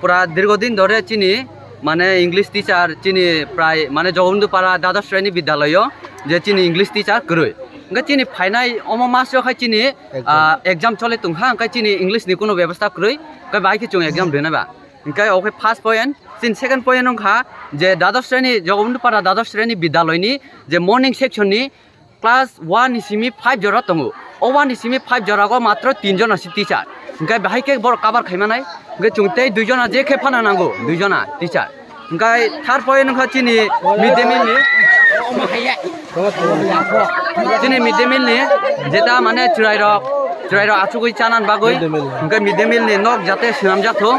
পুরা দীর্ঘদিন ধরে চিনি মানে ইংলিশ টিচার চিনি প্রায় মানে জগবন্ধুপাড়া দ্বাদশ শ্রেণী বিদ্যালয় যে চিনি ইংলিশ টিচার করই চিনি ফাইনাই অম মাস চিনি এক্সাম চলে তুমहा চিনি ইংলিশ नि কোনো ব্যবস্থা করই বাইকে চুং এক্সাম দেনাবা ওকে ফার্স্ট পয়েন্ট চিন সেকেন্ড পয়েন্ট নংखा যে দ্বাদশ শ্রেণী জগবন্ধুপাড়া দ্বাদশ শ্রেণী বিদ্যালয়নি যে মর্নিং সেকশননি ক্লাস 1 সিমি 5 জরা দङ ও 1 সিমি 5 জরাগो মাত্র 3 জন আছে টিচার बाहायके बर काबार खायमानाय चुंते दुइजना जे खेफाना नांगौ दुइजना टीचार थार्ड पॉइंट नखा चिनी मिड डे मिल चिनी मिड डे मिल जेता माने चुराइरो आचुगै चानान बागै मिड डे मिल नक जाते सिनाम जाथो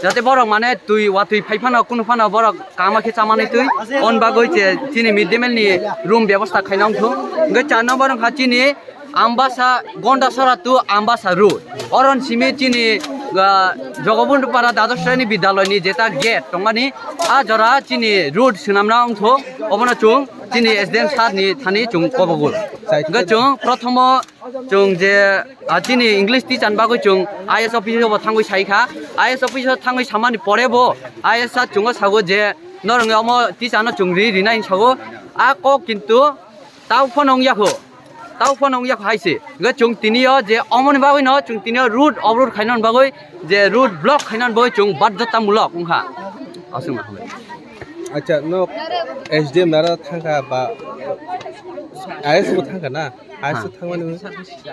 जाते बरक माने तुई वातुई फाइफाना कुनुफाना बरक कामाखे चामानै तुई अन बागै चिनी मिड डे मिल रूम व्यवस्था खायनांगौ 4 नम्बर नखा चिनी आम्बासा गन्डासरा टू आम्बासा रोड अरन सिमी चिनी जगबন্ধুপাড়া দ্বাদশ শ্রেণী বিদ্যালয়নি जेता गेट टंगानी आ जरा चिनी रोड सिनामना अंथो अबना चुं चिनी एसडीएम सारनि थानि चुं कबगुल चुं प्रथम चुं जे चिनी इंग्लिश टीचार बागै चुं आईएस ऑफिस थांगै साइखा आईएस ऑफिस थांगै सामानि परेबो आईएस आ चुं सागो जे नरंगे अम टीचार चुं रिनाय सागो आ को किन्तु ताव फनंग याखो ताव फनंग याखो हाइसे चुं तिनियो जे अमन बागै न चुं तिनियो रूट अवरोध खायनान बागै जे रूट ब्लॉक खायनान बागै चुं बाध्यतामूलक उंहा असुं अच्छा नो एसडीएम नारा थांगा बा आईएस को थांगा ना आईएस थांगानि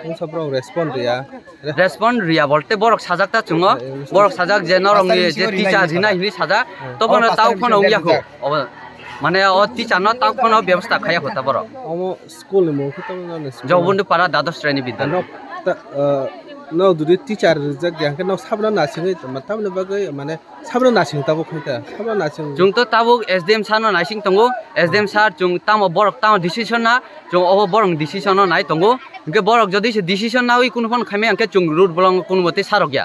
उन सबरो रेस्पॉन्ड रिया बोलते बरक साजाकता चुङो बरक साजाक जे नरंनि जे टीचार रिनाय हिनि साजा तबन ताव फनंग याखो माने ओ टीचार न ताव फन व्यवस्था खाया होता बरक अमो स्कूल नि मुखि त जगबন্ধুপাড়া द्वादश श्रेणी विद्यालय न दुदि टीचार जग याके न साबना नासिङै मतलब बागै माने साबना नासिङ ताबो खैता साबना नासिङ जों त ताबो एसडीएम सानो नासिङ तंगो एसडीएम सार जों तामो बरक तामो डिसिजन ना जों अब बरक डिसिजन नाय तंगो के बरक जदि से डिसिजन ना होई कुनफोन खामे अंके जों रूट बलं कुनमते सारक या